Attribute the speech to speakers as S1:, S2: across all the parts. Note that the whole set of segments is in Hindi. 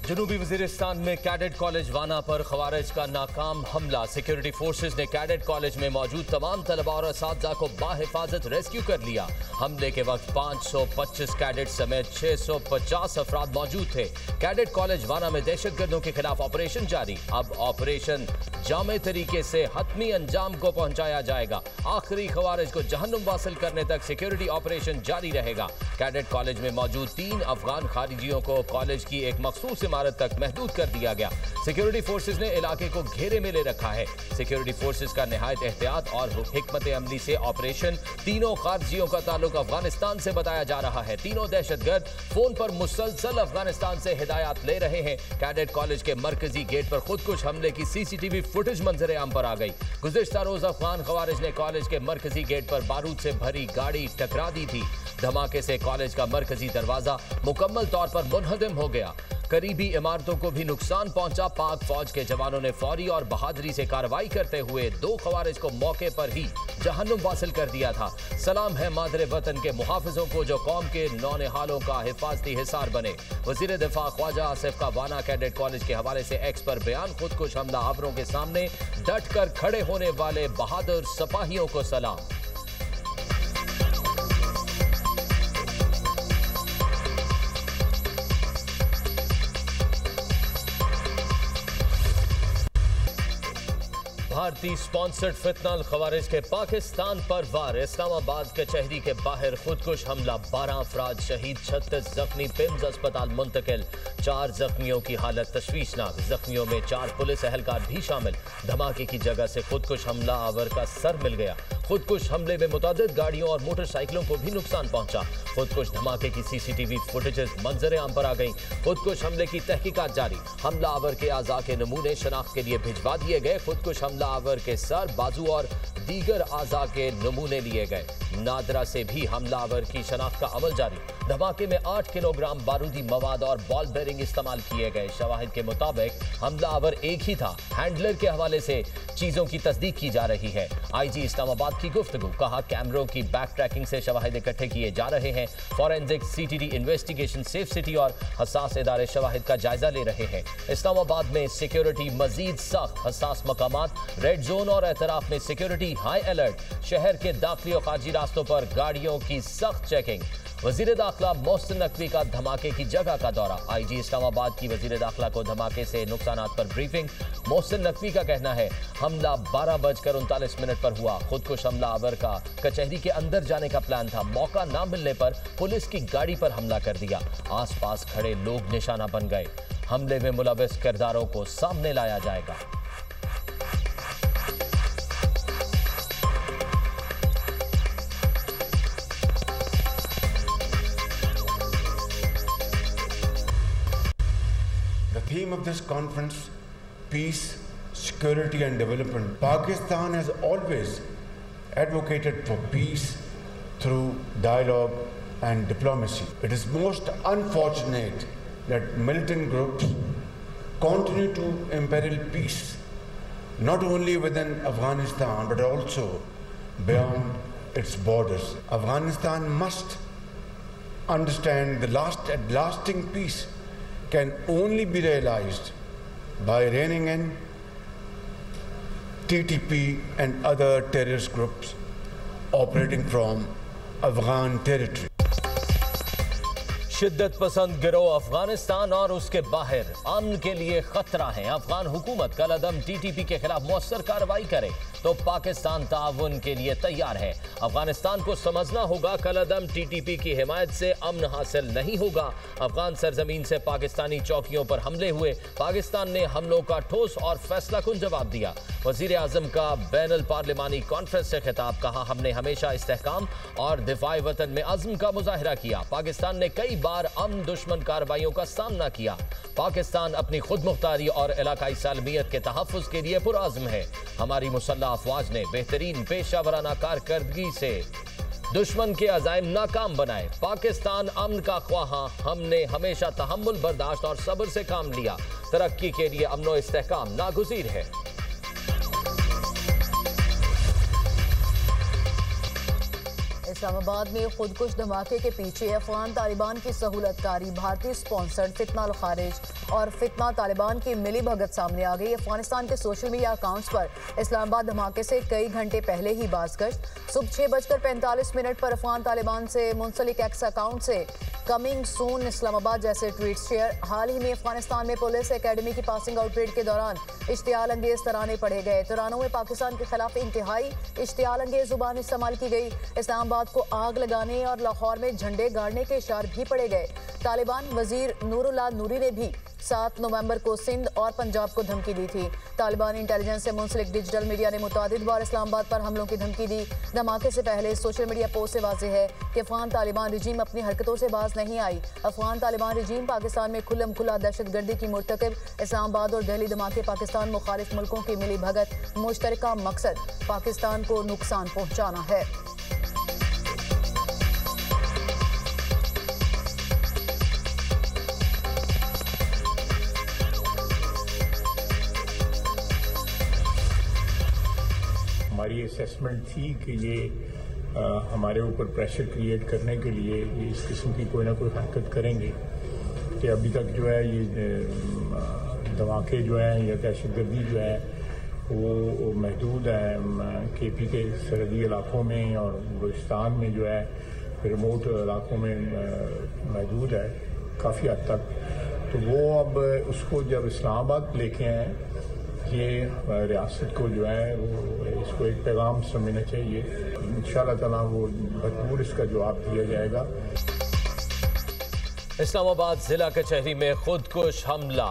S1: जनूबी वजीरिस्तान में कैडेट कॉलेज वाना पर खवारिज का नाकाम हमला। सिक्योरिटी फोर्सेज ने कैडेट कॉलेज में मौजूद तमाम तलबा और असातिज़ा को बाहिफाजत रेस्क्यू कर लिया। हमले के वक्त 525 कैडेट समेत 650 अफराद मौजूद थे। कैडेट कॉलेज वाना में दहशतगर्दों के खिलाफ ऑपरेशन जारी। अब ऑपरेशन जामे तरीके से हतमी अंजाम को पहुंचाया जाएगा। आखिरी खवारिज को जहन्नुम वासिल करने तक सिक्योरिटी ऑपरेशन जारी रहेगा। कैडेट कॉलेज में मौजूद 3 अफगान खारिजियों को कॉलेज की एक मखसूस इमारत तक महदूद कर दिया गया। सिक्योरिटी फोर्सेज ने इलाके को घेरे में ले रखा है। सिक्योरिटी फोर्सेज का निहायत एहतियात और हिकमत अमली से ऑपरेशन। तीनों खारिजियों का ताल्लुक अफगानिस्तान से बताया जा रहा है। तीनों दहशतगर्द फोन पर मुसलसल अफगानिस्तान से हिदायत ले रहे हैं। कैडेट कॉलेज के मरकजी गेट पर खुदकुश हमले की सीसीटीवी फुटेज मंजर आम पर आ गई। गुज़िश्ता रोज अफगान खवारिज ने कॉलेज के मरकजी गेट पर बारूद से भरी गाड़ी टकरा दी थी। धमाके से कॉलेज का मरकजी दरवाजा मुकम्मल तौर पर मुनहदम हो गया। करीबी इमारतों को भी नुकसान पहुंचा। पाक फौज के जवानों ने फौरी और बहादुरी से कार्रवाई करते हुए 2 खवारिज को मौके पर ही जहन्नुम वासिल कर दिया था। सलाम है मादरे वतन के मुहाफिजों को जो कौम के नौनिहालों का हिफाजती हिसार बने। वजीर दिफा ख्वाजा आसिफ का वाना कैडेट कॉलेज के हवाले से एक्स पर बयान। खुदकुश हमला आवरों के सामने डट कर खड़े होने वाले बहादुर सिपाहियों को सलाम। भारतीय स्पॉन्सर्ड फितनल खवारिज के पाकिस्तान पर वार। इस्लामाबाद कचहरी के बाहर खुदकुश हमला। 12 अफराद शहीद, 36 जख्मी। पिम्स अस्पताल मुंतकिल। 4 जख्मियों की हालत तशवीशनाक। जख्मियों में 4 पुलिस एहलकार भी शामिल। धमाके की जगह से खुदकुश हमला आवर का सर मिल गया। खुदकुश हमले में मुतादिद गाड़ियों और मोटरसाइकिलों को भी नुकसान पहुंचा। खुदकुश धमाके की सीसीटीवी फुटेजेस मंजर आम पर आ गई। खुदकुश हमले की तहकीकात जारी। हमला आवर के आज़ा के नमूने शनाख्त के लिए भिजवा दिए गए। खुदकुश हमला आवर के सर, बाजू और दीगर आज़ा के नमूने लिए गए। नादरा से भी हमलावर की शनाख्त का अमल जारी। धमाके में 8 किलोग्राम बारूदी मवाद और बॉल बेरिंग इस्तेमाल किए गए। शवाहिद के मुताबिक हमलावर एक ही था। हैंडलर के हवाले से चीजों की तस्दीक की जा रही है। आईजी इस्लामाबाद की गुफ्तगू। कहा कैमरों की बैक ट्रैकिंग से शवाहिद इकट्ठे किए जा रहे हैं। Forensic, CTD investigation, safe city और हसास इदारे शवाहिद का जायजा ले रहे हैं। इस्लामाबाद में सिक्योरिटी मजीद सख्त। हसास मकामात, रेड जोन और एतराफ में सिक्योरिटी हाई अलर्ट। शहर के दाखिली और खारजी रास्तों पर गाड़ियों की सख्त चेकिंग। वजीर दाखिला मोहसिन नकवी का धमाके की जगह का दौरा। आईजी इस्लामाबाद की वजीर दाखिला को धमाके से नुकसानात पर ब्रीफिंग। मोहसिन नकवी का कहना है हमला 12:39 पर हुआ। खुदकुश हमला आवर का कचहरी के अंदर जाने का प्लान था। मौका ना मिलने पर पुलिस की गाड़ी पर हमला कर दिया। आसपास खड़े लोग निशाना बन गए। हमले में मुलविस किरदारों को सामने लाया जाएगा।
S2: The theme of this conference, peace, security and development. Pakistan has always advocated for peace through dialogue and diplomacy. It is most unfortunate that militant groups continue to imperil peace, not only within Afghanistan but also beyond its borders. Afghanistan must understand the lasting peace can only be realized by reining in TTP and other terrorist groups operating from Afghan territory.
S1: शिद्दत पसंद गिरोह अफगानिस्तान और उसके बाहर अमन के लिए खतरा है। अफगान हुकूमत कल अदम टीटीपी के खिलाफ मौसर कार्रवाई करे तो पाकिस्तान ताउन के लिए तैयार है। अफगानिस्तान को समझना होगा कल अदम टीटीपी की हिमायत से अमन हासिल नहीं होगा। अफगान सरजमीन से पाकिस्तानी चौकियों पर हमले हुए। पाकिस्तान ने हमलों का ठोस और फैसलाकुन जवाब दिया। वजीर आजम का बैनुल पार्लिमानी कॉन्फ्रेंस से खिताब। कहा हमने हमेशा इस्तेहकाम और दिफाए वतन में अज़्म का मुजाहिरा किया। पाकिस्तान ने कई बार अमन दुश्मन कार्रवाइयों का सामना किया। पाकिस्तान अपनी खुद मुख्तारी और इलाकाई सालमियत के तहफ़्फ़ुज़ के लिए पुरअज़्म है। हमारी मुसल्लह अफ़वाज ने बेहतरीन पेशावराना कारकर्दगी से दुश्मन के अज़ाइम नाकाम बनाए। पाकिस्तान अमन का ख्वाहा। हमने हमेशा तहम्मुल, बर्दाश्त और सब्र से काम लिया। तरक्की के लिए अमन और इस्तेहकाम नागुज़ीर है।
S3: इस्लामाबाद में खुदकुश धमाके के पीछे अफगान तालिबान की सहूलतकारी, भारतीय स्पॉन्सर्ड फितना अल खारिज और फितना तालिबान की मिली भगत सामने आ गई। अफगानिस्तान के सोशल मीडिया अकाउंट्स पर इस्लामाबाद धमाके से कई घंटे पहले ही बाज़गश्त। सुबह 6:45 पर अफगान तालिबान से मुंसलिक एक्स अकाउंट से कमिंग सून इस्लामाबाद जैसे ट्वीट शेयर। हाल ही में अफगानिस्तान में पुलिस एकेडमी की पासिंग आउट परेड के दौरान इश्तियाल अंगेज तराने पढ़े गए। तरानों में पाकिस्तान के खिलाफ इंतहाई इश्तियाल अंगेज जुबान इस्तेमाल की गई। इस्लामाबाद को आग लगाने और लाहौर में झंडे गाड़ने के इशारे भी पड़े गए। तालिबान वजीर नूरुल्लाह नूरी ने भी 7 नवंबर को सिंध और पंजाब को धमकी दी थी। तालिबान इंटेलिजेंस से मुंसलिक डिजिटल मीडिया ने मुतादिद बार इस्लामाबाद पर हमलों की धमकी दी। धमाके से पहले सोशल मीडिया पोस्ट से वाज़ेह है कि अफगान तालिबान रजीम अपनी हरकतों से बाज नहीं आई। अफगान तालिबान रजीम पाकिस्तान में खुल्लम खुला दहशतगर्दी की मुर्तकिब। इस्लामाबाद और दिल्ली धमाके पाकिस्तान मुखालिफ मुल्कों की मिली भगत, मुश्तरका मकसद पाकिस्तान को नुकसान पहुँचाना है।
S4: हमारी असेसमेंट थी कि ये हमारे ऊपर प्रेशर क्रिएट करने के लिए ये इस किस्म की कोई ना कोई हरकत करेंगे कि अभी तक जो है ये धमाके जो हैं या दहशतगर्दी जो है वो महदूद है केपी के सरहदी इलाकों में और बलूचिस्तान में जो है रिमोट इलाकों में महदूद है काफ़ी हद तक। तो वो अब उसको जब इस्लामाबाद लेके आए ये रियासत को जो है वो इसको एक पैगाम समझना चाहिए। इंशाअल्लाह ताला वो भरपूर इसका जवाब दिया जाएगा।
S1: इस्लामाबाद जिला कचहरी में खुदकुश हमला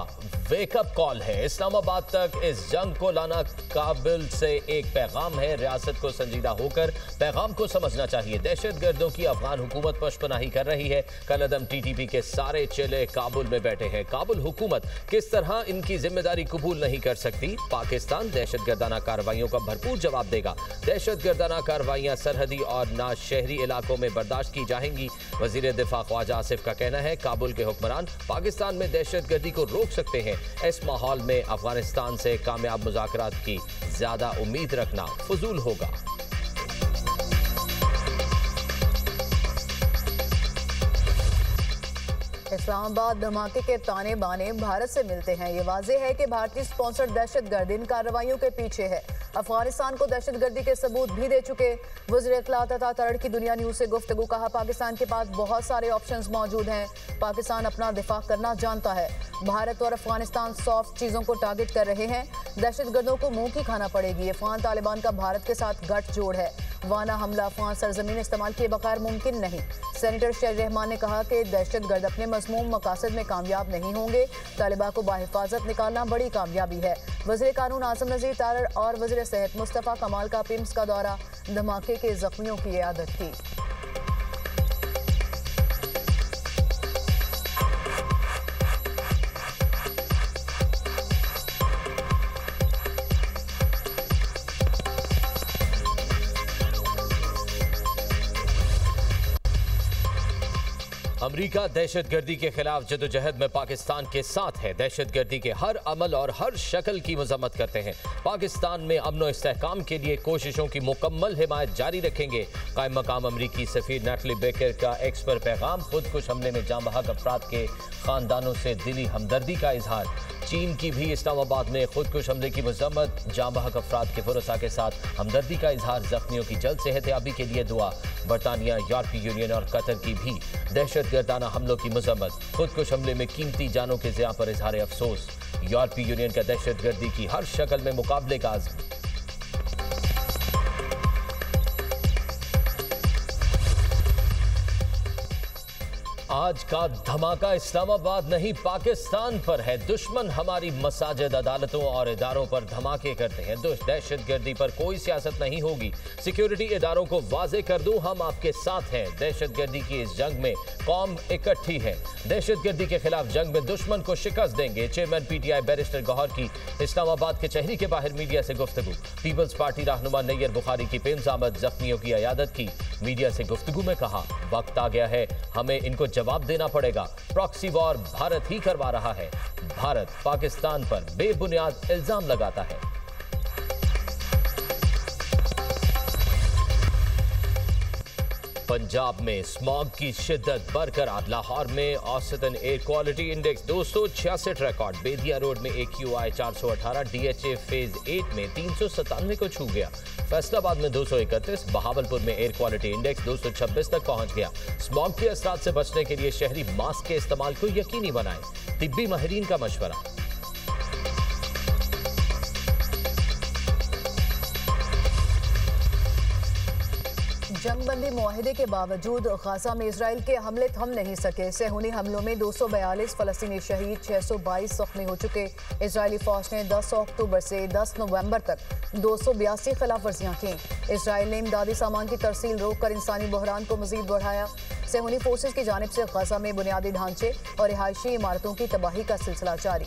S1: वेकअप कॉल है। इस्लामाबाद तक इस जंग को लाना काबिल से एक पैगाम है। रियासत को संजीदा होकर पैगाम को समझना चाहिए। दहशतगर्दों की अफगान हुकूमत पशपनाही कर रही है। कलअदम टीटीपी के सारे चेले काबुल में बैठे हैं। काबुल हुकूमत किस तरह इनकी जिम्मेदारी कबूल नहीं कर सकती। पाकिस्तान दहशतगर्दाना कार्रवाइयों का भरपूर जवाब देगा। दहशतगर्दाना कार्रवाइयां सरहदी और ना शहरी इलाकों में बर्दाश्त की जाएंगी। वजीर दिफा ख्वाजा आसिफ का कहना है काबुल के हुक्मरान पाकिस्तान में दहशतगर्दी को रोक सकते हैं। इस माहौल में अफगानिस्तान से कामयाब मुज़ाकरात की ज्यादा उम्मीद रखना फजूल होगा।
S3: इस्लामाबाद धमाके के ताने बाने भारत से मिलते हैं। ये वाज़ेह है कि भारतीय स्पॉन्सर्ड दहशतगर्द इन कार्रवाइयों के पीछे है। अफगानिस्तान को दहशतगर्दी के सबूत भी दे चुके। वज़ीर इत्तलात अता तरड़ की दुनिया न्यूज़ से गुफ्तगू। कहा पाकिस्तान के पास बहुत सारे ऑप्शंस मौजूद हैं। पाकिस्तान अपना दिफा करना जानता है। भारत और अफगानिस्तान सॉफ्ट चीज़ों को टारगेट कर रहे हैं। दहशतगर्दों को मुंह की खाना पड़ेगी। अफगान तालिबान का भारत के साथ गठजोड़ है। वाना हमला अफगान सरजमीन इस्तेमाल किए बगैर मुमकिन नहीं। सेनेटर शहर रहमान ने कहा कि दहशतगर्द अपने मज़मूम मकासद में कामयाब नहीं होंगे। तालिबान को बाहिफाजत निकालना बड़ी कामयाबी है। वज़ीर कानून आज़म नज़ीर तारड़ और वज़ीर सेहत मुस्तफ़ा कमाल का पिम्स का दौरा। धमाके के जख्मियों की इयादत की।
S1: अमरीका दहशतगर्दी के खिलाफ जदोजहद में पाकिस्तान के साथ है। दहशतगर्दी के हर अमल और हर शक्ल की मजम्मत करते हैं। पाकिस्तान में अमन और इस्तेहकाम के लिए कोशिशों की मुकम्मल हिमायत जारी रखेंगे। कायम मकाम अमरीकी सफीर नेटली बेकर का एक्स पर पैगाम। खुदकुश हमले में जाँ बहक अफराद के खानदानों से दिली हमदर्दी का इजहार। चीन की भी इस्लामाबाद में खुदकुश हमले की मजम्मत। जाँ बहक अफराद के फुरसा के साथ हमदर्दी का इजहार। जख्मियों की जल्द सेहतयाबी के लिए दुआ। बरतानिया, यूरोपीय यूनियन और कतर की भी दहशतगर्दाना हमलों की मजम्मत। खुदकुश हमले में कीमती जानों के ज़िया पर इजहार अफसोस। यूरोपीय यूनियन का दहशतगर्दी की हर शक्ल में मुकाबले का आज़म। आज का धमाका इस्लामाबाद नहीं पाकिस्तान पर है। दुश्मन हमारी मसाजिद, अदालतों और इदारों पर धमाके करते हैं। दहशतगर्दी पर कोई सियासत नहीं होगी। सिक्योरिटी इदारों को वाजे कर दूं, हम आपके साथ हैं। दहशतगर्दी की इस जंग में कौम इकट्ठी है। दहशतगर्दी के खिलाफ जंग में दुश्मन को शिकस्त देंगे। चेयरमैन पीटीआई बैरिस्टर गौहर की इस्लामाबाद के चहरी के बाहर मीडिया से गुफ्तगू। पीपल्स पार्टी रहनुमा नैयर बुखारी की पेम्स आमद, जख्मियों की इयादत की। मीडिया से गुफ्तगू में कहा वक्त आ गया है, हमें इनको जवाब देना पड़ेगा। प्रॉक्सी वॉर भारत ही करवा रहा है। भारत पाकिस्तान पर बेबुनियाद इल्जाम लगाता है। पंजाब में स्मॉग की शिद्दत बरकरार। लाहौर में औसतन एयर क्वालिटी इंडेक्स 266 रिकॉर्ड। बेदिया रोड में AQI 418, DHA फेज 8 में 397 को छू गया। फैसलाबाद में 231, बहावलपुर में एयर क्वालिटी इंडेक्स 226 तक पहुंच गया। स्मॉग के असरात से बचने के लिए शहरी मास्क के इस्तेमाल को यकीनी बनाएं। तिब्बी माहिरीन का मशवरा।
S3: जंगबंदी मुआहिदे के बावजूद गाजा में इजराइल के हमले थम नहीं सके। सेहूनी हमलों में 242 फलस्तीनी शहीद, 622 जख्मी हो चुके। इजरायली फौज ने 10 अक्टूबर से 10 नवंबर तक 282 खिलाफ वर्जियाँ की। इजराइल ने इमदादी सामान की तरसील रोककर इंसानी बहरान को मजीद बढ़ाया। सेहूनी फोर्सेज की जानिब से गाजा में बुनियादी ढांचे और रिहायशी इमारतों की तबाही का सिलसिला जारी।